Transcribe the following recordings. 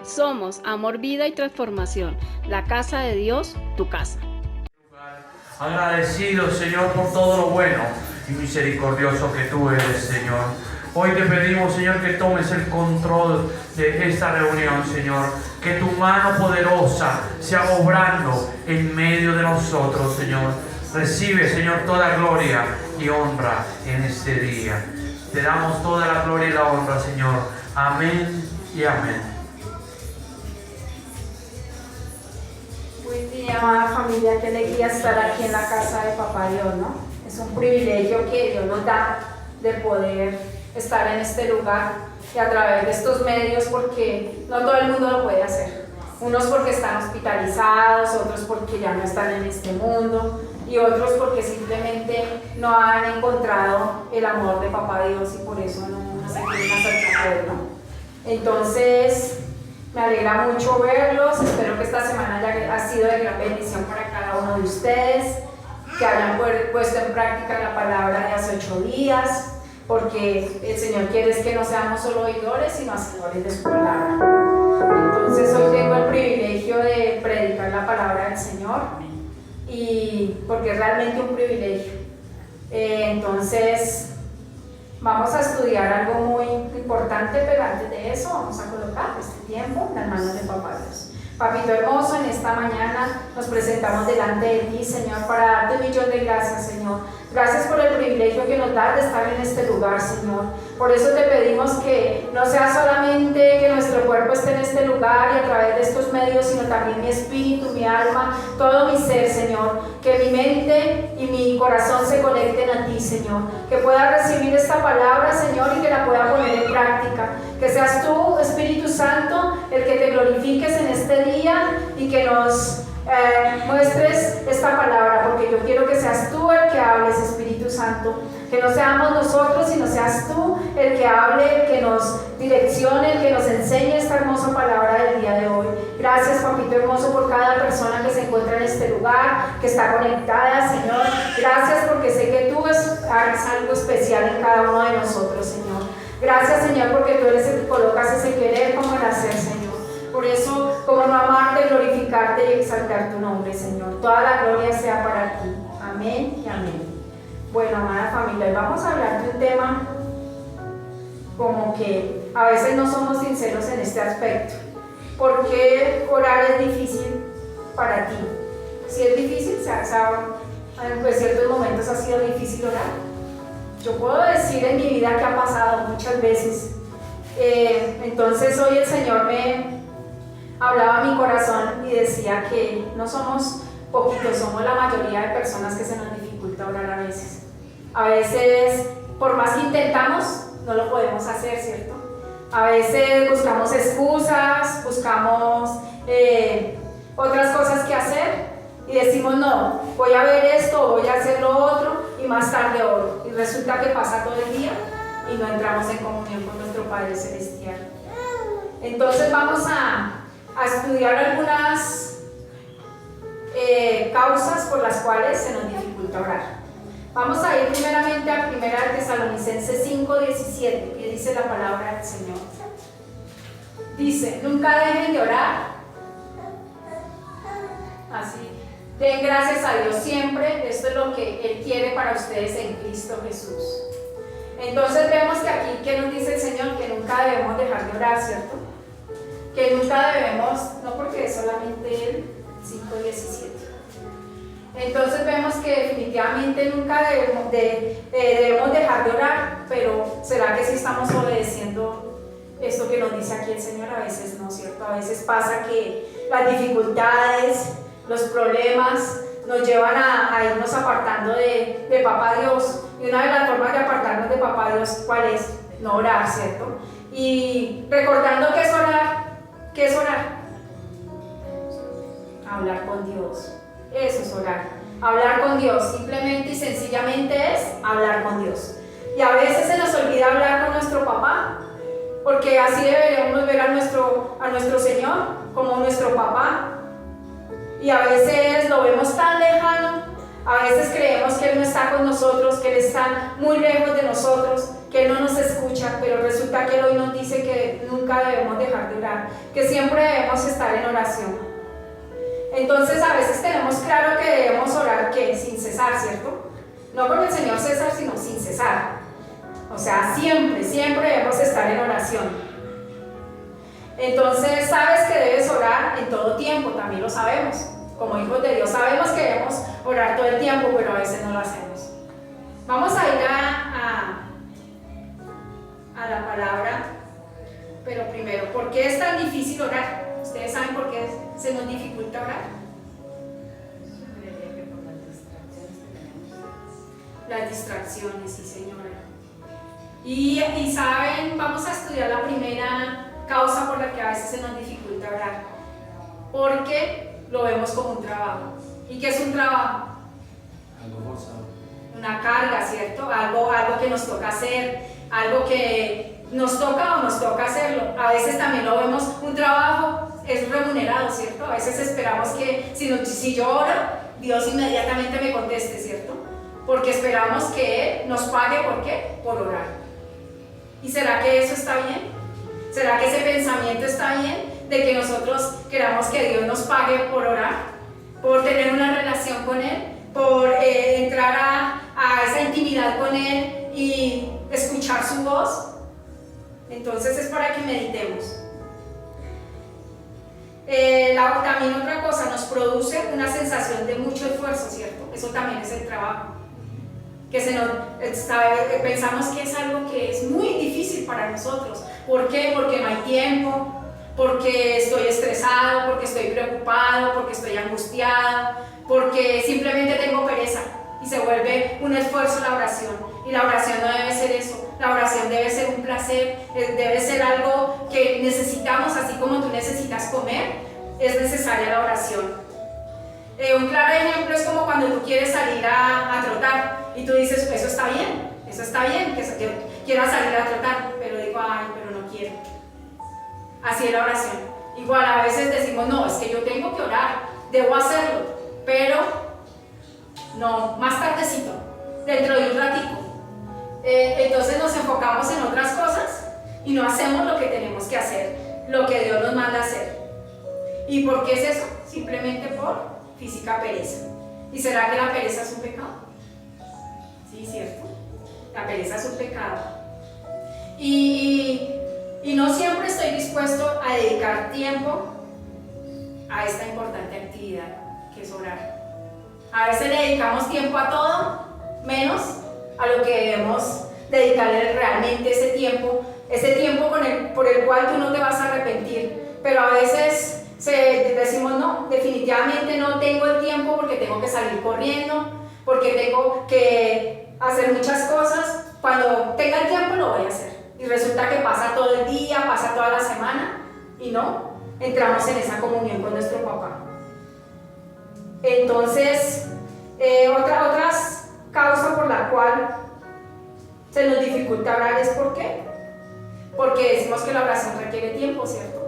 Somos Amor, Vida y Transformación, la casa de Dios, tu casa. Agradecido, Señor, por todo lo bueno y misericordioso que tú eres, Señor. Hoy te pedimos, Señor, que tomes el control de esta reunión, Señor. Que tu mano poderosa sea obrando en medio de nosotros, Señor. Recibe, Señor, toda gloria y honra en este día. Te damos toda la gloria y la honra, Señor. Amén y amén. Buen día, amada familia, qué alegría estar aquí en la casa de Papá Dios, ¿no? Es un privilegio que Dios nos da de poder estar en este lugar y a través de estos medios, porque no todo el mundo lo puede hacer. Unos porque están hospitalizados, otros porque ya no están en este mundo y otros porque simplemente no han encontrado el amor de Papá Dios y por eso no se quieren acercar a Él, ¿no? Entonces, me alegra mucho verlos, espero que esta semana haya sido de gran bendición para cada uno de ustedes, que hayan puesto en práctica la palabra de hace 8 días, porque el Señor quiere es que no seamos solo oidores, sino hacedores de su palabra. Entonces hoy tengo el privilegio de predicar la palabra del Señor, y porque es realmente un privilegio. Entonces vamos a estudiar algo muy importante, pero antes de eso vamos a colocar este tiempo en las manos de Papá Dios. Papito hermoso, en esta mañana nos presentamos delante de ti, Señor, para darte un millón de gracias, Señor. Gracias por el privilegio que nos das de estar en este lugar, Señor. Por eso te pedimos que no sea solamente que nuestro cuerpo esté en este lugar y a través de estos medios, sino también mi espíritu, mi alma, todo mi ser, Señor. Que mi mente y mi corazón se conecten a ti, Señor. Que pueda recibir esta palabra, Señor, y que la pueda poner en práctica. Que seas tú, Espíritu Santo, el que te glorifiques en este día y que nos muestres esta palabra, porque yo quiero que seas tú el que hables, Espíritu Santo. Que no seamos nosotros, sino seas tú el que hable, el que nos direccione, el que nos enseñe esta hermosa palabra del día de hoy. Gracias, Papito hermoso, por cada persona que se encuentra en este lugar, que está conectada, Señor. Gracias porque sé que tú haces algo especial en cada uno de nosotros, Señor. Gracias, Señor, porque tú eres el que colocas ese querer como el hacer, Señor. Por eso, como no amarte, glorificarte y exaltar tu nombre, Señor. Toda la gloria sea para ti. Amén y amén. Bueno, amada familia, hoy vamos a hablar de un tema como que a veces no somos sinceros en este aspecto. ¿Por qué orar es difícil para ti? Si es difícil, en ciertos momentos ha sido difícil orar. Yo puedo decir en mi vida que ha pasado muchas veces. Entonces hoy el Señor me hablaba a mi corazón y decía que no somos poquitos, somos la mayoría de personas que se nos dificulta orar a veces. A veces, por más que intentamos, no lo podemos hacer, ¿cierto? A veces buscamos excusas, buscamos otras cosas que hacer y decimos no, voy a ver esto, voy a hacer lo otro y más tarde oro. Y resulta que pasa todo el día y no entramos en comunión con nuestro Padre Celestial. Entonces vamos a estudiar algunas causas por las cuales se nos dificulta orar. Vamos a ir primeramente a 1 Tesalonicenses 5:17, que dice la palabra del Señor. Dice, nunca dejen de orar. Así, den gracias a Dios siempre. Esto es lo que Él quiere para ustedes en Cristo Jesús. Entonces vemos que aquí, ¿qué nos dice el Señor? Que nunca debemos dejar de orar, ¿cierto? Que nunca debemos, no porque es solamente el 5:17. Entonces vemos que definitivamente nunca debemos dejar de orar, pero ¿será que sí estamos obedeciendo esto que nos dice aquí el Señor? A veces no, ¿cierto? A veces pasa que las dificultades, los problemas nos llevan a irnos apartando de Papá Dios. Y una de las formas de apartarnos de Papá Dios, ¿cuál es? No orar, ¿cierto? Y recordando que es orar, ¿qué es orar? Hablar con Dios. Eso es orar. Hablar con Dios, simplemente y sencillamente es hablar con Dios. Y a veces se nos olvida hablar con nuestro papá, porque así deberíamos ver a nuestro Señor como nuestro papá. Y a veces lo vemos tan lejano, a veces creemos que Él no está con nosotros, que Él está muy lejos de nosotros. que Él no nos escucha, pero resulta que Él hoy nos dice que nunca debemos dejar de orar, que siempre debemos estar en oración. Entonces a veces tenemos claro que debemos orar, ¿qué? Sin cesar, ¿cierto? No con el Señor César, sino sin cesar. O sea, siempre debemos estar en oración. Entonces, sabes que debes orar en todo tiempo, también lo sabemos. Como hijos de Dios sabemos que debemos orar todo el tiempo, pero a veces no lo hacemos. Vamos a ir a la palabra, pero primero, ¿por qué es tan difícil orar? ¿Ustedes saben por qué se nos dificulta orar? Las distracciones, sí, señora. Y saben, vamos a estudiar la primera causa por la que a veces se nos dificulta orar. Porque lo vemos como un trabajo. ¿Y qué es un trabajo? Algo forzado. Una carga, ¿cierto? Algo que nos toca hacer, algo que nos toca o nos toca hacerlo. A veces también lo vemos, un trabajo es remunerado, ¿cierto? A veces esperamos que si yo oro, Dios inmediatamente me conteste, ¿cierto? Porque esperamos que Él nos pague, ¿por qué? Por orar. ¿Y será que eso está bien? ¿Será que ese pensamiento está bien? De que nosotros queramos que Dios nos pague por orar, por tener una relación con Él, por entrar a esa intimidad con Él y escuchar su voz. Entonces es para que meditemos. También otra cosa, nos produce una sensación de mucho esfuerzo, ¿cierto? Eso también es el trabajo. Que pensamos que es algo que es muy difícil para nosotros. ¿Por qué? Porque no hay tiempo, porque estoy estresado, porque estoy preocupado, porque estoy angustiado, porque simplemente tengo pereza. Y se vuelve un esfuerzo la oración. Y la oración no debe ser eso. La oración debe ser un placer, debe ser algo que necesitamos, así como tú necesitas comer, es necesaria la oración. Un claro ejemplo es como cuando tú quieres salir a trotar y tú dices, eso está bien, que yo quiera salir a trotar, pero digo, ay, pero no quiero. Así es la oración. Igual a veces decimos, no, es que yo tengo que orar, debo hacerlo, pero no, más tardecito, dentro de un ratico. Entonces nos enfocamos en otras cosas y no hacemos lo que tenemos que hacer, lo que Dios nos manda hacer. ¿Y por qué es eso? Simplemente por física pereza. ¿Y será que la pereza es un pecado? Sí, ¿cierto? La pereza es un pecado. Y no siempre estoy dispuesto a dedicar tiempo a esta importante actividad que es orar. A veces le dedicamos tiempo a todo, menos a lo que debemos dedicarle realmente ese tiempo por el cual tú no te vas a arrepentir. Pero a veces decimos, no, definitivamente no tengo el tiempo porque tengo que salir corriendo, porque tengo que hacer muchas cosas. Cuando tenga el tiempo lo voy a hacer. Y resulta que pasa todo el día, pasa toda la semana y no entramos en esa comunión con nuestro papá. Entonces, otras causas por la cual se nos dificulta orar es ¿por qué? Porque decimos que la oración requiere tiempo, ¿cierto?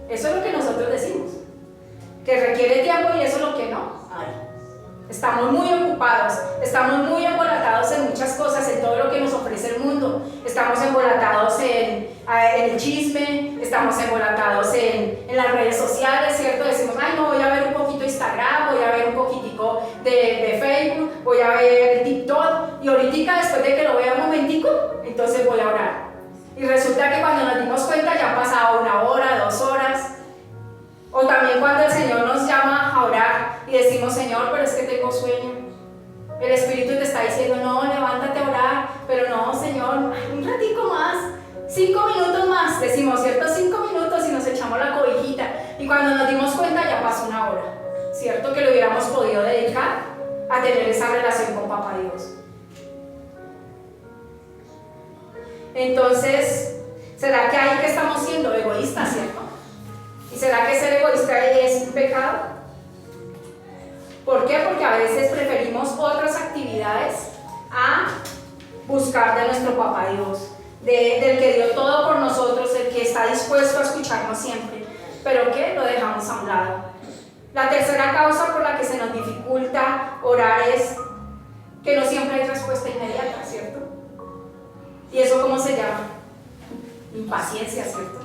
Eso es lo que nosotros decimos, que requiere tiempo y eso es lo que no. Estamos muy ocupados, estamos muy embolatados en muchas cosas, en todo lo que nos ofrece el mundo. Estamos embolatados en el chisme, estamos embolatados en las redes sociales, ¿cierto? Decimos, ay no, voy a ver un poquito Instagram, voy a ver un poquitico de Facebook, voy a ver TikTok, y ahorita después de que lo vea un momentico, entonces voy a orar. Y resulta que cuando nos dimos cuenta ya ha pasado 1 hora, 2 horas. O también cuando el Señor nos llama a orar y decimos, Señor, pero es que tengo sueño. El Espíritu te está diciendo, no, levántate a orar, pero no, Señor, un ratico más, 5 minutos más, decimos, ¿cierto? 5 minutos y nos echamos la cobijita. Y cuando nos dimos cuenta ya pasó 1 hora, ¿cierto? Que lo hubiéramos podido dedicar a tener esa relación con Papá Dios. Entonces, ¿será que ahí que estamos siendo egoístas, cierto? ¿Y será que ser egoísta es un pecado? ¿Por qué? Porque a veces preferimos otras actividades a buscar de nuestro Papá Dios, del que dio todo por nosotros, el que está dispuesto a escucharnos siempre, pero que lo dejamos a un lado. La tercera causa por la que se nos dificulta orar es que no siempre hay respuesta inmediata, ¿cierto? ¿Y eso cómo se llama? Impaciencia, ¿cierto?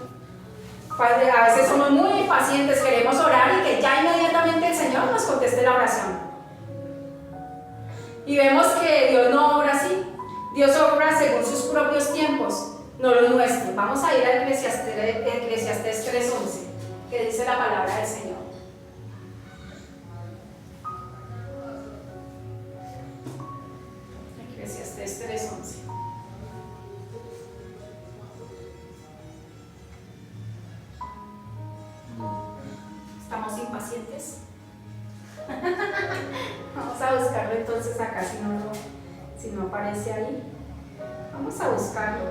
A veces somos muy impacientes, queremos orar y que ya inmediatamente el Señor nos conteste la oración. Y vemos que Dios no obra así. Dios obra según sus propios tiempos, no los nuestros. Vamos a ir a Eclesiastés 3:11, que dice la palabra del Señor. Eclesiastés 3:11. ¿Estamos impacientes? Vamos a buscarlo entonces acá si no aparece ahí. Vamos a buscarlo.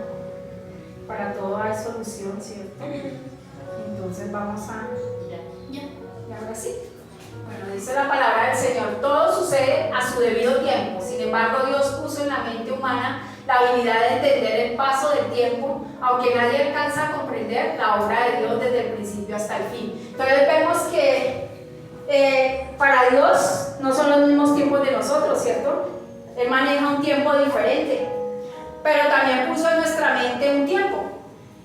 Para todo hay solución, ¿cierto? Entonces vamos a... ¿Y ahora sí? Bueno, dice la palabra del Señor: todo sucede a su debido tiempo. Sin embargo, Dios puso en la mente humana la habilidad de entender el paso del tiempo, aunque nadie alcanza a comprender la obra de Dios desde el principio hasta el fin. Entonces vemos que para Dios no son los mismos tiempos de nosotros, ¿cierto? Él maneja un tiempo diferente, pero también puso en nuestra mente un tiempo.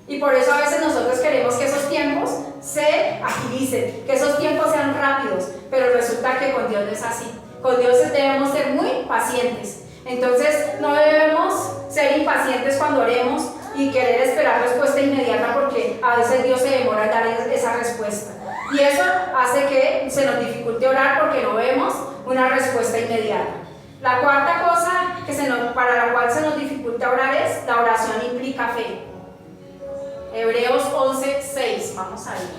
Y por eso a veces nosotros queremos que esos tiempos se agilicen, que esos tiempos sean rápidos, pero resulta que con Dios no es así. Con Dios debemos ser muy pacientes. Entonces no debemos ser impacientes cuando oremos y querer esperar respuesta inmediata, porque a veces Dios se demora en dar esa respuesta. Y eso hace que se nos dificulte orar porque no vemos una respuesta inmediata. La cuarta cosa para la cual se nos dificulta orar es: la oración implica fe. Hebreos 11:6, vamos a ir.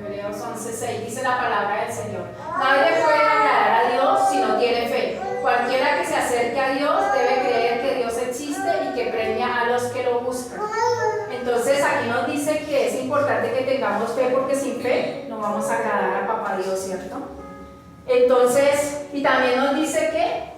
Hebreos 11:6 dice la palabra del Señor: nadie puede agradar a Dios si no tiene fe. Cualquiera que se acerque a Dios debe creer que Dios existe y que premia a los que lo buscan. Entonces aquí nos dice que es importante que tengamos fe, porque sin fe no vamos a agradar a Papá Dios, ¿cierto? Entonces, y también nos dice que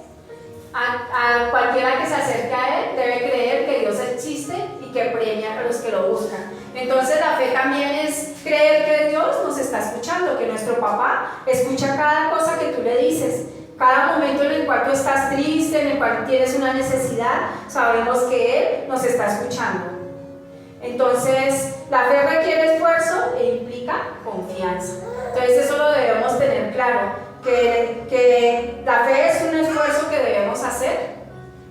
a cualquiera que se acerque a Él debe creer que Dios existe y que premia a los que lo buscan. Entonces la fe también es creer que Dios nos está escuchando, que nuestro papá escucha cada cosa que tú le dices. Cada momento en el cual tú estás triste, en el cual tienes una necesidad, sabemos que Él nos está escuchando. Entonces la fe requiere esfuerzo e implica confianza. Entonces eso lo debemos tener claro, que la fe es un esfuerzo que debemos hacer.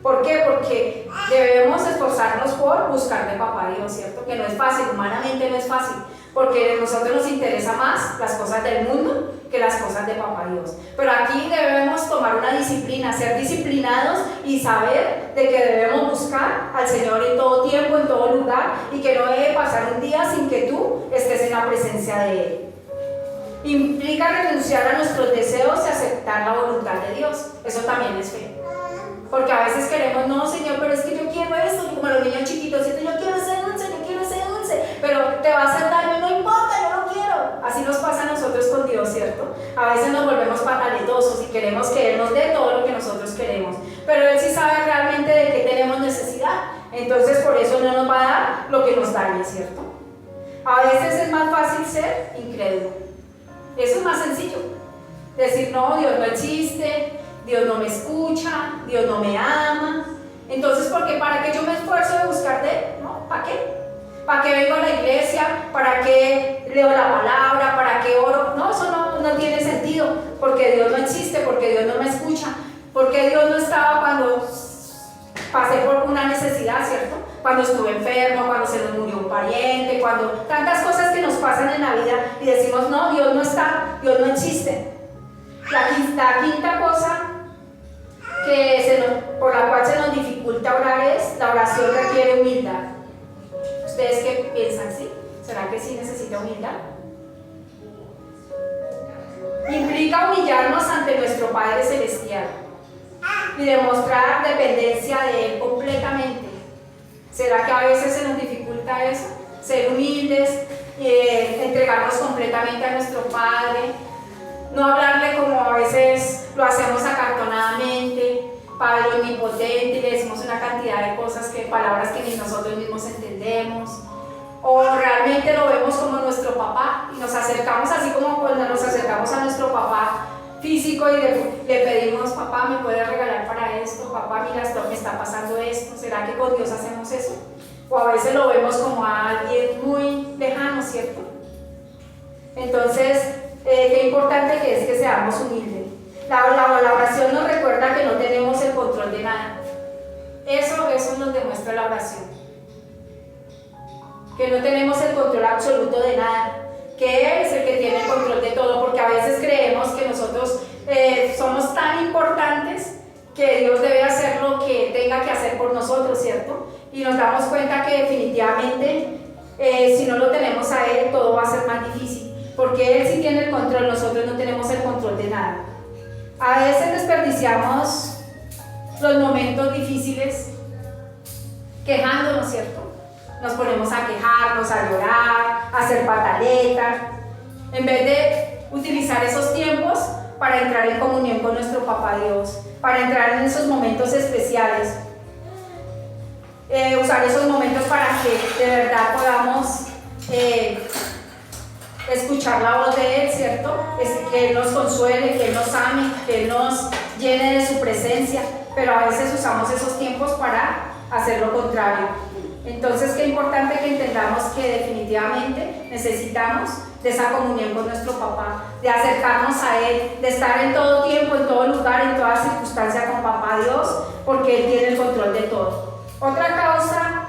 ¿Por qué? Porque debemos esforzarnos por buscar de Papá Dios, ¿cierto? Que no es fácil, humanamente no es fácil, porque a nosotros nos interesa más las cosas del mundo que las cosas de Papá Dios. Pero aquí debemos tomar una disciplina, ser disciplinados y saber de que debemos buscar al Señor en todo tiempo, en todo lugar, y que no debe pasar un día sin que tú estés en la presencia de Él. Implica renunciar a nuestros deseos y aceptar la voluntad de Dios. Eso también es fe. Porque a veces queremos: no, Señor, pero es que yo quiero esto, como los niños chiquitos, yo quiero ese dulce, yo quiero ese dulce, pero te va a hacer daño, no importa, yo lo quiero. Así nos pasa a nosotros con Dios, ¿cierto? A veces nos volvemos patalerosos y queremos que Él nos dé todo lo que nosotros queremos, pero Él sí sabe realmente de qué tenemos necesidad, entonces por eso no nos va a dar lo que nos dañe, ¿cierto? A veces es más fácil ser incrédulo. Eso es más sencillo. Decir: no, Dios no existe, Dios no me escucha, Dios no me ama. Entonces, ¿por qué? ¿Para qué yo me esfuerzo de buscar de Él? ¿No? ¿Para qué? ¿Para qué vengo a la iglesia? ¿Para qué leo la palabra? ¿Para qué oro? No, eso no tiene sentido, porque Dios no existe, porque Dios no me escucha, porque Dios no estaba cuando pasé por una necesidad, ¿cierto? Cuando estuve enfermo, cuando se nos murió un pariente, cuando tantas cosas que nos pasan en la vida y decimos: no, Dios no está, Dios no existe. La quinta cosa por la cual se nos dificulta orar es: la oración requiere humildad. ¿Ustedes qué piensan? ¿Sí? ¿Será que sí necesita humildad? Implica humillarnos ante nuestro Padre Celestial y demostrar dependencia de Él completamente. ¿Será que a veces se nos dificulta eso? Ser humildes, entregarnos completamente a nuestro Padre, no hablarle como a veces lo hacemos acartonadamente, Padre omnipotente, y le decimos una cantidad de cosas, palabras que ni nosotros mismos entendemos, o realmente lo vemos como nuestro papá y nos acercamos así como cuando nos acercamos a nuestro papá físico y le pedimos, papá, ¿me puedes regalar para esto? Papá, mira, esto me está pasando esto. ¿Será que con Dios hacemos eso? O a veces lo vemos como a alguien muy lejano, ¿cierto? Entonces, qué importante que es que seamos humildes. La oración nos recuerda que no tenemos el control de nada. Eso nos demuestra la oración. Que no tenemos el control absoluto de nada. Que Él es el que tiene el control de todo, porque a veces creemos que nosotros somos tan importantes que Dios debe hacer lo que tenga que hacer por nosotros, ¿cierto? Y nos damos cuenta que definitivamente si no lo tenemos a Él, todo va a ser más difícil, porque Él sí tiene el control, nosotros no tenemos el control de nada. A veces desperdiciamos los momentos difíciles quejándonos, ¿cierto? Nos ponemos a quejarnos, a llorar, a hacer pataleta, en vez de utilizar esos tiempos para entrar en comunión con nuestro Papá Dios, para entrar en esos momentos especiales, usar esos momentos para que de verdad podamos escuchar la voz de Él, ¿cierto? Que Él nos consuele, que Él nos ame, que Él nos llene de su presencia, pero a veces usamos esos tiempos para hacer lo contrario. Entonces, qué importante que entendamos que definitivamente necesitamos de esa comunión con nuestro Papá, de acercarnos a Él, de estar en todo tiempo, en todo lugar, en toda circunstancia con Papá Dios, porque Él tiene el control de todo. Otra causa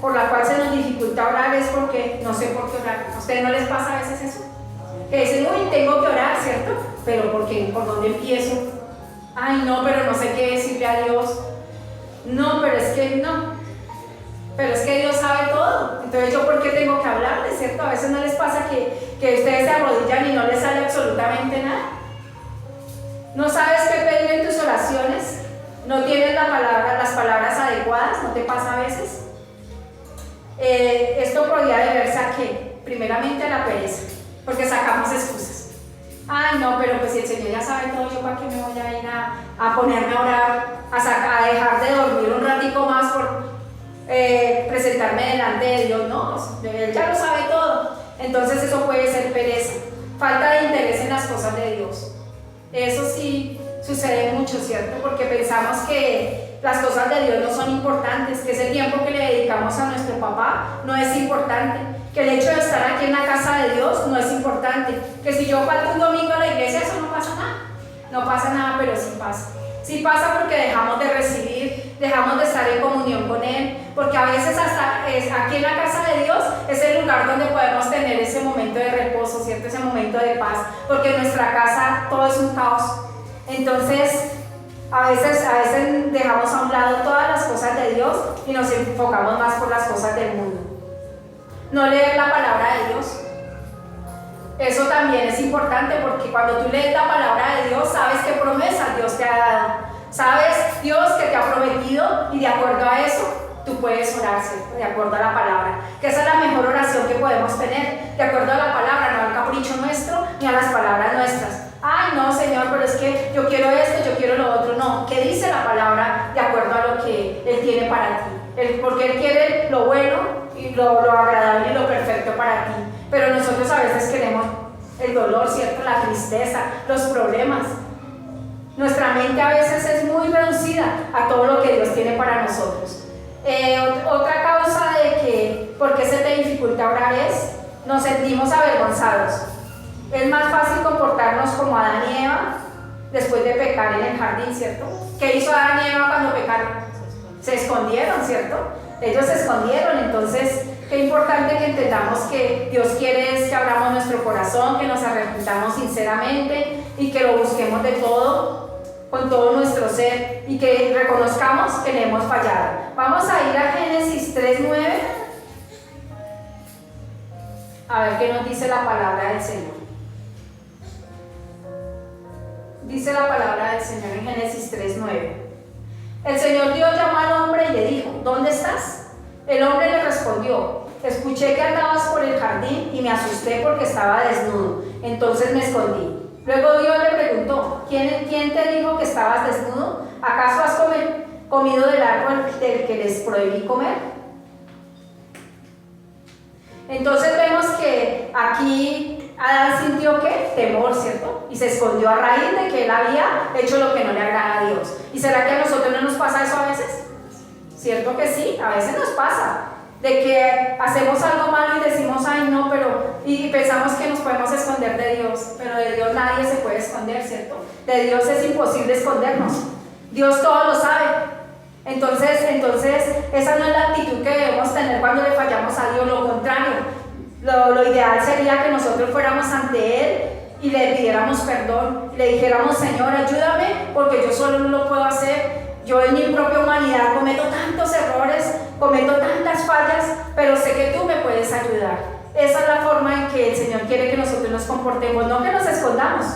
por la cual se nos dificulta orar es porque no sé por qué orar. ¿A ustedes no les pasa a veces eso? Que dicen, uy, tengo que orar, ¿cierto? Pero ¿por qué? ¿Por dónde empiezo? Ay, no, pero no sé qué decirle a Dios. No, pero es que no. Pero es que Dios sabe todo. Entonces, ¿yo por qué tengo que hablarle, cierto? A veces no les pasa que ustedes se arrodillan y no les sale absolutamente nada. ¿No sabes qué pedir en tus oraciones? ¿No tienes las palabras adecuadas? ¿No te pasa a veces? Esto podría deberse a ¿qué? Primeramente a la pereza, porque sacamos excusas. Ay, no, pero pues si el Señor ya sabe todo, ¿yo para qué me voy a ir a ponerme a orar, a dejar de dormir un ratico más por presentarme delante de Dios? No, Él ya lo sabe todo. Entonces eso puede ser pereza, falta de interés en las cosas de Dios. Eso sí sucede mucho, ¿cierto? Porque pensamos que las cosas de Dios no son importantes, que ese tiempo que le dedicamos a nuestro papá no es importante, que el hecho de estar aquí en la casa de Dios no es importante, que si yo falto un domingo a la iglesia eso no pasa nada. No pasa nada, pero sí pasa. Sí pasa porque dejamos de recibir, dejamos de estar en comunión con Él, porque a veces hasta aquí en la casa de Dios es el lugar donde podemos tener ese momento de reposo, ¿cierto? Ese momento de paz, porque en nuestra casa todo es un caos. Entonces, a veces dejamos a un lado todas las cosas de Dios y nos enfocamos más por las cosas del mundo. No leer la palabra de Dios. Eso también es importante porque cuando tú lees la palabra de Dios, sabes qué promesas Dios te ha dado. Sabes Dios que te ha prometido y de acuerdo a eso, tú puedes orar, ¿cierto? De acuerdo a la palabra. Que esa es la mejor oración que podemos tener, de acuerdo a la palabra, no al capricho nuestro ni a las palabras nuestras. Ay, no, Señor, pero es que yo quiero esto, yo quiero lo otro. No, ¿qué dice la palabra de acuerdo a lo que Él tiene para ti? Porque Él quiere lo bueno y lo agradable y lo perfecto para ti. Pero nosotros a veces queremos el dolor, ¿cierto? La tristeza, los problemas. Nuestra mente a veces es muy reducida a todo lo que Dios tiene para nosotros. Otra causa de que, ¿por qué se te dificulta orar? Es, nos sentimos avergonzados. Es más fácil comportarnos como Adán y Eva después de pecar en el jardín, ¿cierto? ¿Qué hizo Adán y Eva cuando pecaron? Se escondieron, ¿cierto? Ellos se escondieron. Entonces, qué importante que entendamos que Dios quiere es que abramos nuestro corazón, que nos arrepintamos sinceramente y que lo busquemos de todo, con todo nuestro ser, y que reconozcamos que le hemos fallado. Vamos a ir a Génesis 3:9 a ver qué nos dice la palabra del Señor. Dice la palabra del Señor en Génesis 3:9. El Señor Dios llamó al hombre y le dijo, ¿dónde estás? El hombre le respondió, escuché que andabas por el jardín y me asusté porque estaba desnudo, entonces me escondí. Luego Dios le preguntó, ¿quién te dijo que estabas desnudo? ¿Acaso has comido del árbol del que les prohibí comer? Entonces vemos que aquí Adán sintió ¿qué? Temor, ¿cierto? Y se escondió a raíz de que él había hecho lo que no le agrada a Dios. ¿Y será que a nosotros no nos pasa eso a veces? ¿Cierto que sí? A veces nos pasa. De que hacemos algo malo y decimos, ay no, y pensamos que nos podemos esconder de Dios, pero de Dios nadie se puede esconder, ¿cierto? De Dios es imposible escondernos. Dios todo lo sabe. Entonces, esa no es la actitud que debemos tener cuando le fallamos a Dios, lo contrario. Lo ideal sería que nosotros fuéramos ante Él y le pidiéramos perdón, le dijéramos, Señor, ayúdame, porque yo solo no lo puedo hacer. Yo en mi propia humanidad cometo tantos errores, cometo tantas fallas, pero sé que tú me puedes ayudar. Esa es la forma en que el Señor quiere que nosotros nos comportemos, no que nos escondamos.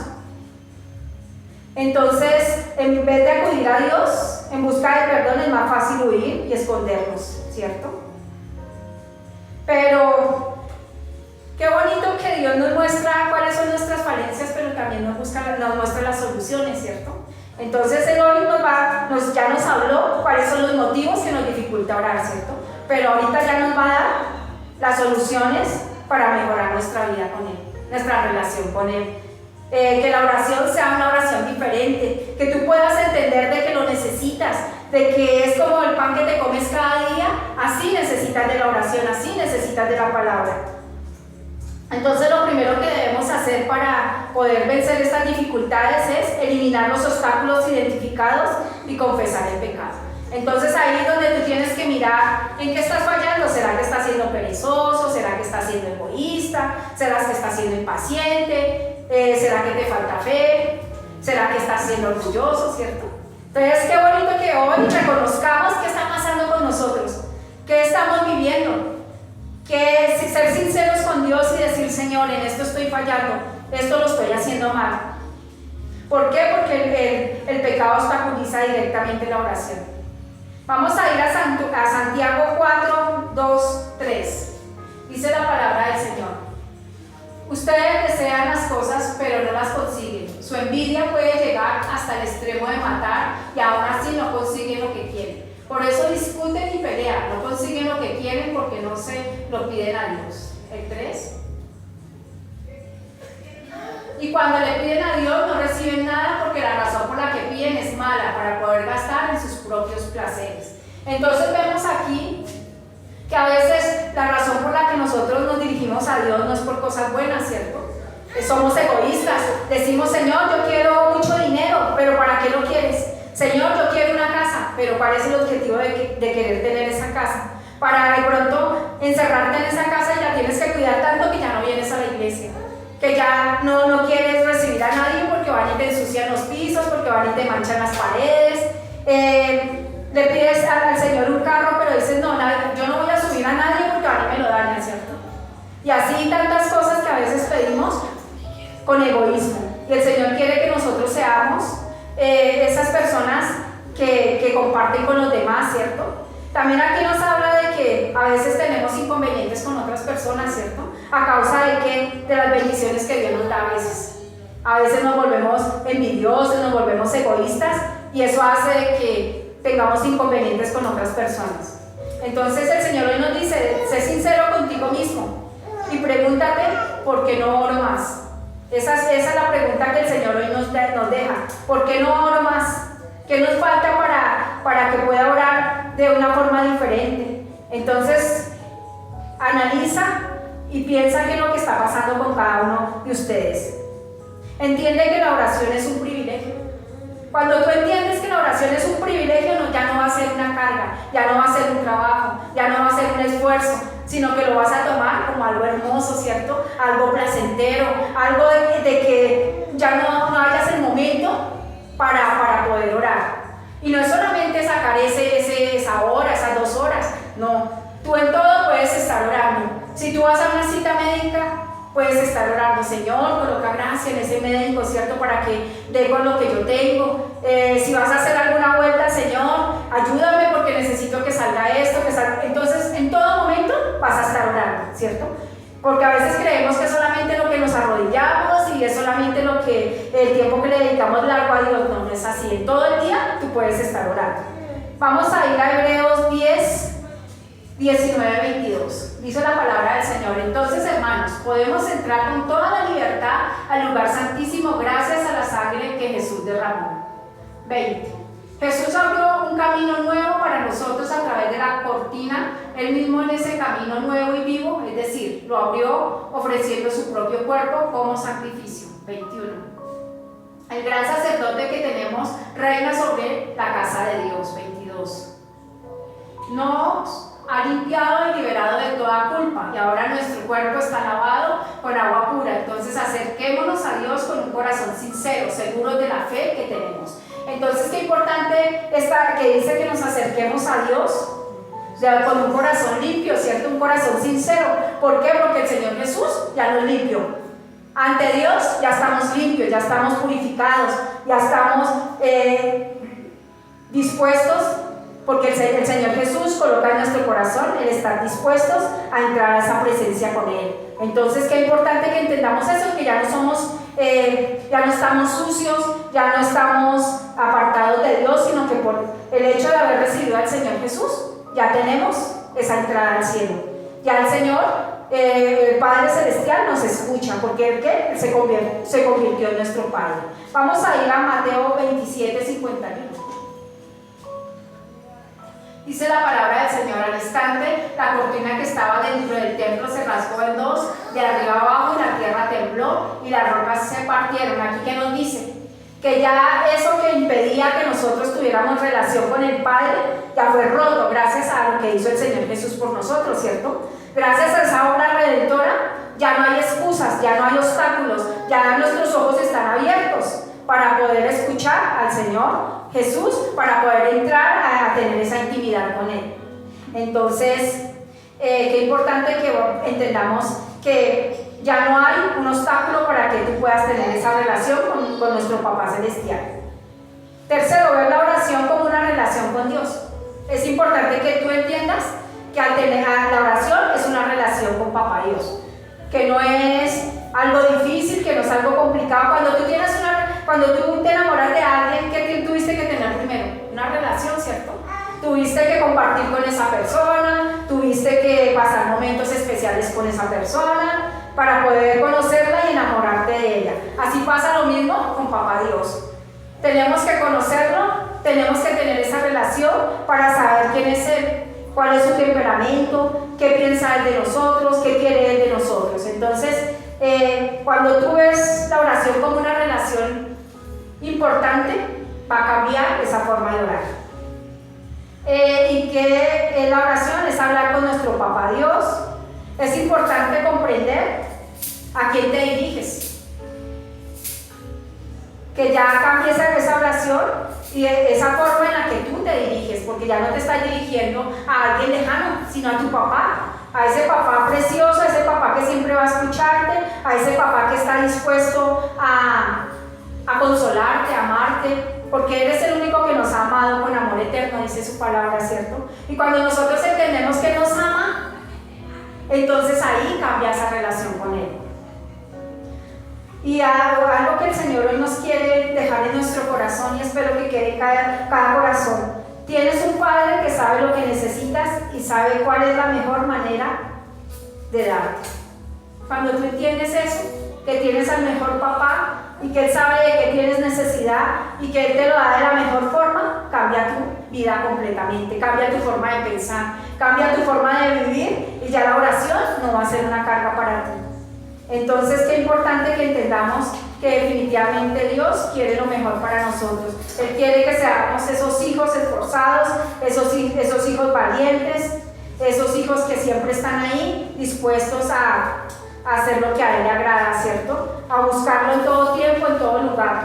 Entonces, en vez de acudir a Dios en busca de perdón, es más fácil huir y escondernos, ¿cierto? Pero qué bonito que Dios nos muestra cuáles son nuestras falencias, pero también nos muestra las soluciones, ¿cierto? Entonces Él hoy ya nos habló cuáles son los motivos que nos dificulta orar, ¿cierto? Pero ahorita ya nos va a dar las soluciones para mejorar nuestra vida con Él, nuestra relación con Él. Que la oración sea una oración diferente, que tú puedas entender de que lo necesitas, de que es como el pan que te comes cada día, así necesitas de la oración, así necesitas de la palabra. Entonces lo primero que debemos hacer para poder vencer estas dificultades es eliminar los obstáculos identificados y confesar el pecado. Entonces ahí es donde tú tienes que mirar en qué estás fallando. ¿Será que estás siendo perezoso? ¿Será que estás siendo egoísta? ¿Será que estás siendo impaciente? ¿Será que te falta fe? ¿Será que estás siendo orgulloso? ¿Cierto? Entonces qué bonito que hoy reconozcamos qué está pasando con nosotros, qué estamos viviendo. Que ser sinceros con Dios y decir, Señor, en esto estoy fallando, esto lo estoy haciendo mal. ¿Por qué? Porque el pecado obstaculiza directamente la oración. Vamos a ir a Santiago 4, 2, 3. Dice la palabra del Señor: ustedes desean las cosas, pero no las consiguen. Su envidia puede llegar hasta el extremo de matar y aún así no consiguen lo que quieren. Por eso discuten y pelean, no consiguen lo que quieren porque no se lo piden a Dios. El 3. Y cuando le piden a Dios no reciben nada porque la razón por la que piden es mala, para poder gastar en sus propios placeres. Entonces vemos aquí que a veces la razón por la que nosotros nos dirigimos a Dios no es por cosas buenas, ¿cierto? Somos egoístas, decimos, Señor, yo quiero mucho dinero, pero ¿para qué lo quieres? Señor, yo quiero una casa, pero ¿cuál es el objetivo de querer tener esa casa? Para de pronto encerrarte en esa casa y la tienes que cuidar tanto que ya no vienes a la iglesia, que ya no quieres recibir a nadie porque van y te ensucian los pisos, porque van y te manchan las paredes. Le pides al Señor un carro, pero dices, no, yo no voy a subir a nadie porque van y me lo dañan, ¿cierto? Y así tantas cosas que a veces pedimos con egoísmo. Y el Señor quiere que nosotros seamos esas personas que comparten con los demás, ¿cierto? También aquí nos habla de que a veces tenemos inconvenientes con otras personas, ¿cierto? A causa de las bendiciones que Dios nos da a veces. A veces nos volvemos envidiosos, nos volvemos egoístas y eso hace de que tengamos inconvenientes con otras personas. Entonces el Señor hoy nos dice, sé sincero contigo mismo y pregúntate por qué no oro más. Esa es la pregunta que el Señor hoy nos deja. ¿Por qué no oro más? ¿Qué nos falta para que pueda orar de una forma diferente? Entonces, analiza y piensa qué es lo que está pasando con cada uno de ustedes. Entiende que la oración es un privilegio. Cuando tú entiendes que la oración es un privilegio, ya no va a ser una carga, ya no va a ser un trabajo, ya no va a ser un esfuerzo, sino que lo vas a tomar como algo hermoso, ¿cierto? Algo placentero, algo de que ya no hayas el momento para poder orar. Y no es solamente sacar esa hora, esas 2 horas, no. Tú en todo puedes estar orando. Si tú vas a una cita médica, puedes estar orando, Señor, coloca gracia en ese médico, ¿cierto? Para que dé con lo que yo tengo. Si vas a hacer alguna vuelta, Señor, ayúdame porque necesito que salga esto, que salga. Entonces, en todo momento vas a estar orando, ¿cierto? Porque a veces creemos que es solamente lo que nos arrodillamos y es solamente el tiempo que le dedicamos largo a Dios. No, no es así. En todo el día tú puedes estar orando. Vamos a ir a Hebreos 10, 19:22. Dice la palabra del Señor: entonces, hermanos, podemos entrar con toda la libertad al lugar santísimo gracias a la sangre que Jesús derramó. 20. Jesús abrió un camino nuevo para nosotros a través de la cortina, él mismo en ese camino nuevo y vivo, es decir, lo abrió ofreciendo su propio cuerpo como sacrificio. 21. El gran sacerdote que tenemos reina sobre la casa de Dios. 22. Nos ha limpiado y liberado de toda culpa y ahora nuestro cuerpo está lavado con agua pura. Entonces acerquémonos a Dios con un corazón sincero, seguros de la fe que tenemos. Entonces, qué importante está que dice que nos acerquemos a Dios, o sea, con un corazón limpio, ¿cierto? Un corazón sincero. ¿Por qué? Porque el Señor Jesús ya nos limpió. Ante Dios ya estamos limpios, ya estamos purificados, ya estamos dispuestos, porque el Señor Jesús coloca en nuestro corazón el estar dispuestos a entrar a esa presencia con Él. Entonces, qué importante que entendamos eso, que ya no somos, ya no estamos sucios, ya no estamos apartados de Dios, sino que por el hecho de haber recibido al Señor Jesús, ya tenemos esa entrada al cielo. Ya el Señor, el Padre Celestial, nos escucha, porque Él se convirtió en nuestro Padre. Vamos a ir a Mateo 27:51. Dice la palabra del Señor: al instante, la cortina que estaba dentro del templo se rasgó en dos, de arriba abajo, y la tierra tembló, y las rocas se partieron. Aquí, ¿qué nos dice? Que ya eso que impedía que nosotros tuviéramos relación con el Padre, ya fue roto, gracias a lo que hizo el Señor Jesús por nosotros, ¿cierto? Gracias a esa obra redentora, ya no hay excusas, ya no hay obstáculos, ya nuestros ojos están abiertos para poder escuchar al Señor Jesús, para poder entrar a tener esa intimidad con Él. Entonces, qué importante que entendamos que ya no hay un obstáculo para que tú puedas tener esa relación con nuestro Papá Celestial. Tercero, ver la oración como una relación con Dios. Es importante que tú entiendas que al tener la oración es una relación con Papá Dios, que no es algo difícil, que no es algo complicado. Cuando tú te enamoras de alguien, ¿qué tuviste que tener primero? Una relación, ¿cierto? Tuviste que compartir con esa persona, tuviste que pasar momentos especiales con esa persona para poder conocerla y enamorarte de ella. Así pasa lo mismo con Papá Dios. Tenemos que conocerlo, tenemos que tener esa relación para saber quién es Él, cuál es su temperamento, qué piensa Él de nosotros, qué quiere Él de nosotros. Entonces, cuando tú ves la oración como una relación importante, va a cambiar esa forma de orar. Y que la oración es hablar con nuestro Papá Dios. Es importante comprender a quién te diriges, que ya cambies esa oración y esa forma en la que tú te diriges, porque ya no te estás dirigiendo a alguien lejano, sino a tu papá, a ese papá precioso, a ese papá que siempre va a escucharte, a ese papá que está dispuesto a consolarte, a amarte, porque Él es el único que nos ha amado con amor eterno, dice su palabra, ¿cierto? Y cuando nosotros entendemos que nos ama, entonces ahí cambia esa relación con Él. Y algo que el Señor hoy nos quiere dejar en nuestro corazón, y espero que quede en cada corazón: tienes un Padre que sabe lo que necesitas y sabe cuál es la mejor manera de darte. Cuando tú entiendes eso, que tienes al mejor papá y que Él sabe de que tienes necesidad y que Él te lo da de la mejor forma, cambia tu vida completamente, cambia tu forma de pensar, cambia tu forma de vivir, y ya la oración no va a ser una carga para ti. Entonces, qué importante que entendamos que definitivamente Dios quiere lo mejor para nosotros. Él quiere que seamos esos hijos esforzados, esos hijos valientes, esos hijos que siempre están ahí dispuestos a hacer lo que a Él le agrada, ¿cierto? A buscarlo en todo tiempo, en todo lugar.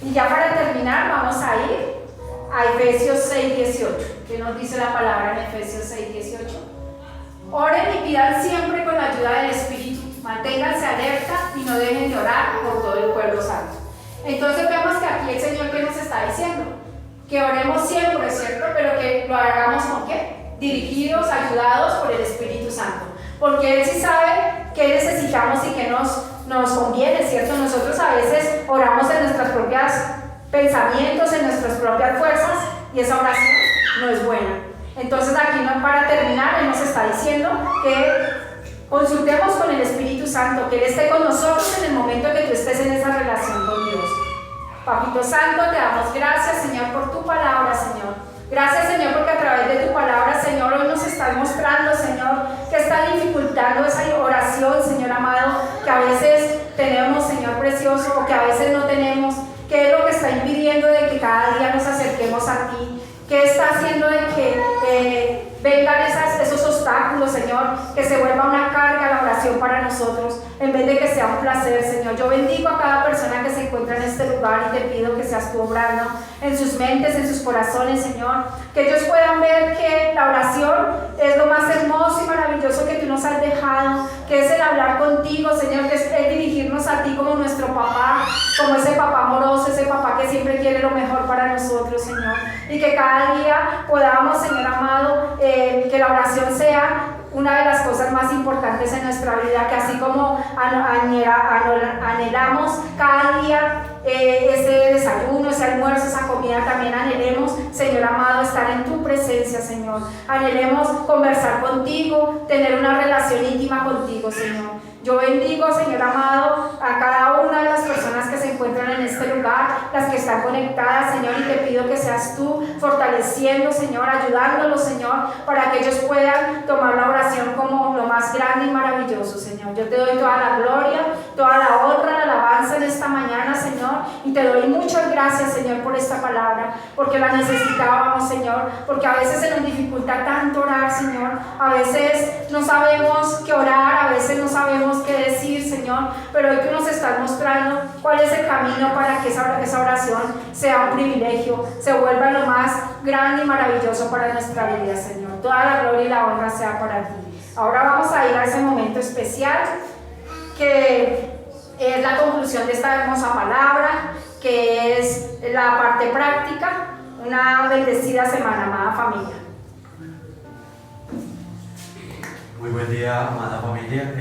Y ya para terminar, vamos a ir a Efesios 6:18. ¿Qué nos dice la palabra en Efesios 6:18? Oren y pidan siempre con la ayuda del Espíritu. Manténganse alerta y no dejen de orar por todo el pueblo santo. Entonces vemos que aquí el Señor, ¿qué nos está diciendo? Que oremos siempre, ¿cierto? Pero que lo hagamos ¿con qué? Dirigidos, ayudados por el Espíritu Santo. Porque Él sí sabe qué necesitamos y qué nos conviene, ¿cierto? Nosotros a veces oramos en nuestros propios pensamientos, en nuestras propias fuerzas, y esa oración no es buena. Entonces aquí, para terminar, hemos está diciendo que consultemos con el Espíritu Santo, que Él esté con nosotros en el momento que tú estés en esa relación con Dios. Papito Santo, te damos gracias, Señor, por tu palabra, Señor. Gracias, Señor, porque a través de tu palabra, Señor, hoy nos estás mostrando, Señor, que está dificultando esa oración, Señor amado, que a veces tenemos, Señor precioso, o que a veces no tenemos. ¿Qué es lo que está impidiendo de que cada día nos acerquemos a ti? ¿Qué está haciendo de que vengan esos obstáculos, Señor? Que se vuelva una carga la oración para nosotros, en vez de que sea un placer, Señor. Yo bendigo a cada persona que se encuentra en este lugar y te pido que seas tú obrando en sus mentes, en sus corazones, Señor. Que ellos puedan ver que la oración es lo más hermoso y maravilloso que tú nos has dejado, que es el hablar contigo, Señor, que es dirigirnos a ti como nuestro papá, como ese papá amoroso, ese papá que siempre quiere lo mejor para nosotros, Señor. Y que cada día podamos, Señor amado, que la oración sea una de las cosas más importantes en nuestra vida, que así como anhelamos cada día ese desayuno, ese almuerzo, esa comida, también anhelemos, Señor amado, estar en tu presencia, Señor. Anhelemos conversar contigo, tener una relación íntima contigo, Señor. Yo bendigo, Señor amado, a cada una de las personas que se encuentran en este lugar, las que están conectadas, Señor, y te pido que seas tú fortaleciendo, Señor, ayudándolos, Señor, para que ellos puedan tomar la oración como lo más grande y maravilloso, Señor. Yo te doy toda la gloria, toda la honra, la alabanza en esta mañana, Señor, y te doy muchas gracias, Señor, por esta palabra, porque la necesitábamos, Señor, porque a veces se nos dificulta tanto orar, Señor, a veces no sabemos qué orar, a veces no sabemos qué decir, Señor, pero hoy tú nos estás mostrando cuál es el camino para que esa oración sea un privilegio, se vuelva lo más grande y maravilloso para nuestra vida, Señor. Toda la gloria y la honra sea para ti. Ahora vamos a ir a ese momento especial que es la conclusión de esta hermosa palabra, que es la parte práctica. Una bendecida semana, amada familia. Muy buen día, amada familia.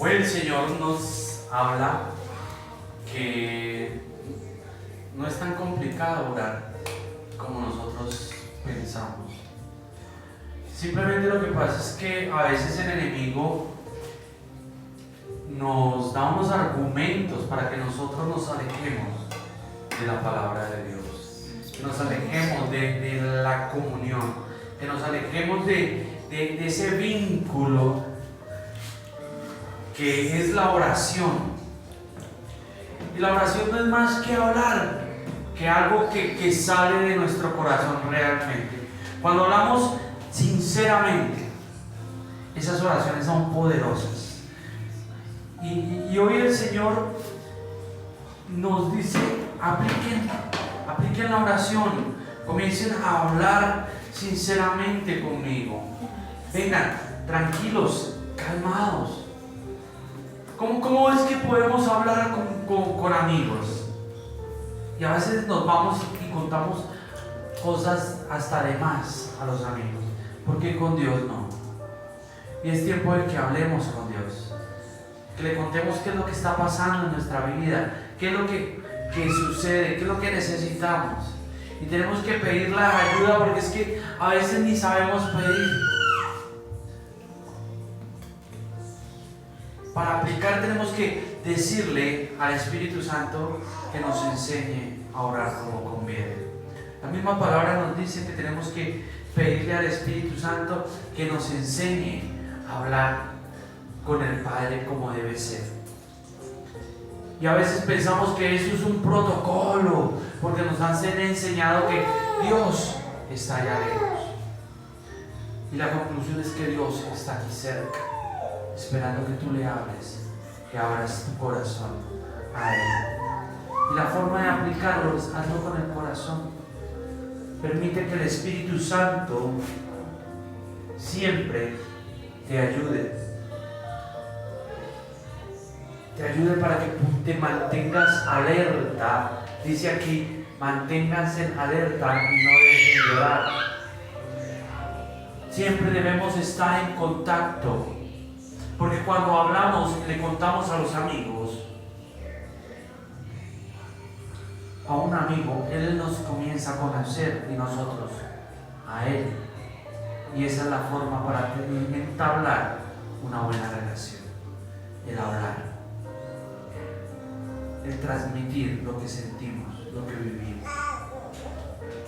Hoy el Señor nos habla que no es tan complicado orar como nosotros pensamos. Simplemente lo que pasa es que a veces el enemigo nos da unos argumentos para que nosotros nos alejemos de la palabra de Dios, que nos alejemos de la comunión, que nos alejemos de ese vínculo que es la oración. Y la oración no es más que hablar, que algo que sale de nuestro corazón realmente. Cuando hablamos sinceramente, esas oraciones son poderosas. Y hoy el Señor nos dice, apliquen la oración, comiencen a hablar sinceramente conmigo. Vengan, tranquilos, calmados. ¿Cómo es que podemos hablar con amigos? Y a veces nos vamos y contamos cosas hasta de más a los amigos, porque con Dios no. Y es tiempo de que hablemos con Dios, que le contemos qué es lo que está pasando en nuestra vida, qué es lo que sucede, qué es lo que necesitamos. Y tenemos que pedir la ayuda, porque es que a veces ni sabemos pedir. Para aplicar tenemos que decirle al Espíritu Santo que nos enseñe a orar como conviene. La misma palabra nos dice que tenemos que pedirle al Espíritu Santo que nos enseñe a hablar con el Padre como debe ser. Y a veces pensamos que eso es un protocolo, porque nos han enseñado que Dios está allá lejos. Y la conclusión es que Dios está aquí cerca, esperando que tú le hables, que abras tu corazón a Él. Y la forma de aplicarlo es hazlo con el corazón. Permite que el Espíritu Santo siempre te ayude. Te ayude para que te mantengas alerta. Dice aquí, manténganse en alerta y no dejen de orar. Siempre debemos estar en contacto. Porque cuando hablamos, le contamos a los amigos, a un amigo, Él nos comienza a conocer y nosotros a Él. Y esa es la forma para entablar una buena relación. El hablar, el transmitir lo que sentimos, lo que vivimos.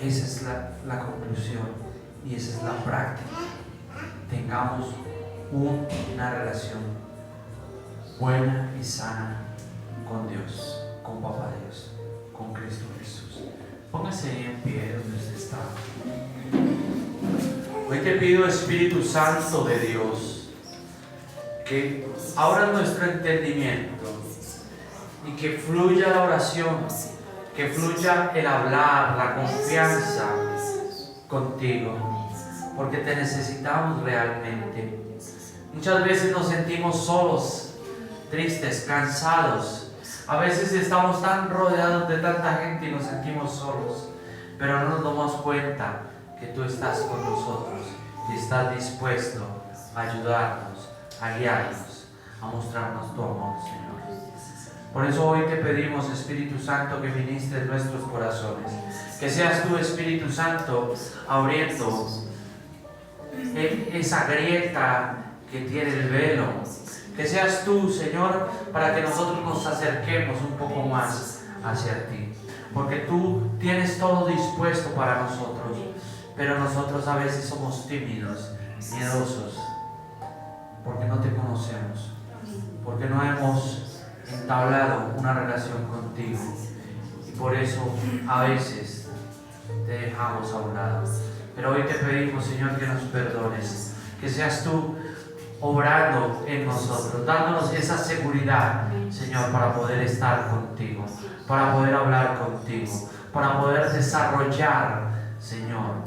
Esa es la conclusión y esa es la práctica. Tengamos una relación buena y sana con Dios, con Papá Dios, con Cristo Jesús. Póngase ahí en pie donde usted está. Hoy te pido, Espíritu Santo de Dios, que abra nuestro entendimiento y que fluya la oración, que fluya el hablar, la confianza contigo, porque te necesitamos realmente. Muchas veces nos sentimos solos, tristes, cansados. A veces estamos tan rodeados de tanta gente y nos sentimos solos, pero no nos damos cuenta que tú estás con nosotros y estás dispuesto a ayudarnos, a guiarnos, a mostrarnos tu amor, Señor. Por eso hoy te pedimos, Espíritu Santo, que ministres nuestros corazones, que seas tú, Espíritu Santo, abriendo esa grieta que tiene el velo, que seas tú, Señor, para que nosotros nos acerquemos un poco más hacia ti, porque tú tienes todo dispuesto para nosotros, pero nosotros a veces somos tímidos, miedosos, porque no te conocemos, porque no hemos entablado una relación contigo, y por eso a veces te dejamos a un lado. Pero hoy te pedimos, Señor, que nos perdones, que seas tú obrando en nosotros, dándonos esa seguridad, Señor, para poder estar contigo, para poder hablar contigo, para poder desarrollar, Señor,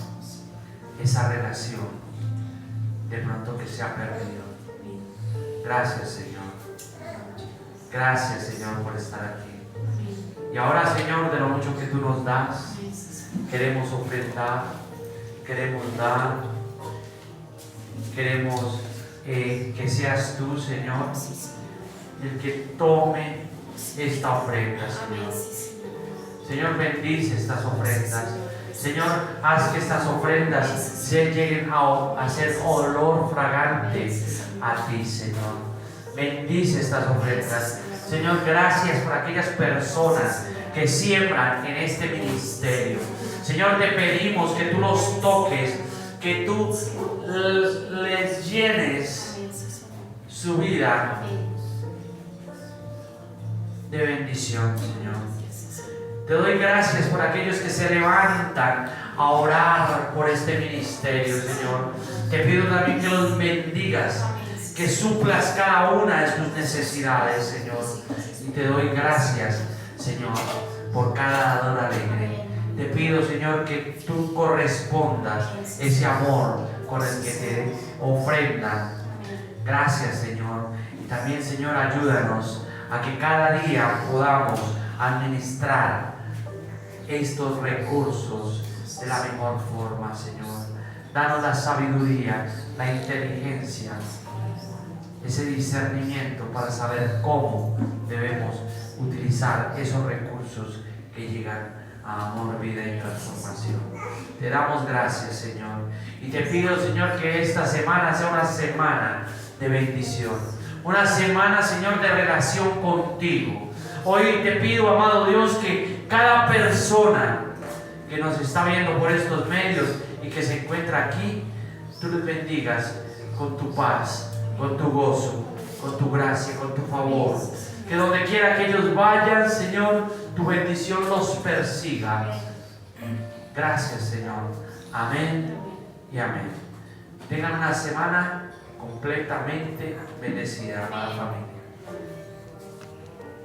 esa relación de pronto que se ha perdido. Gracias, Señor. Gracias, Señor, por estar aquí. Y ahora, Señor, de lo mucho que tú nos das, queremos ofrendar, queremos dar, queremos que seas tú, Señor, el que tome esta ofrenda, Señor. Señor, bendice estas ofrendas. Señor, haz que estas ofrendas se lleguen a ser olor fragante a ti, Señor. Bendice estas ofrendas. Señor, gracias por aquellas personas que siembran en este ministerio. Señor, te pedimos que tú los toques, que tú les llenes su vida de bendición, Señor. Te doy gracias por aquellos que se levantan a orar por este ministerio, Señor. Te pido también que los bendigas, que suplas cada una de sus necesidades, Señor. Y te doy gracias, Señor, por cada dador alegre. Te pido, Señor, que tú correspondas ese amor con el que te ofrendan. Gracias, Señor. Y también, Señor, ayúdanos a que cada día podamos administrar estos recursos de la mejor forma, Señor. Danos la sabiduría, la inteligencia, ese discernimiento para saber cómo debemos utilizar esos recursos que llegan a amor, vida y transformación. Te damos gracias, Señor, y te pido, Señor, que esta semana sea una semana de bendición, una semana, Señor, de relación contigo. Hoy te pido, amado Dios, que cada persona que nos está viendo por estos medios y que se encuentra aquí, tú les bendigas con tu paz, con tu gozo, con tu gracia, con tu favor. Que donde quiera que ellos vayan, Señor, tu bendición los persiga. Gracias, Señor. Amén y amén. Tengan una semana completamente bendecida, amada familia.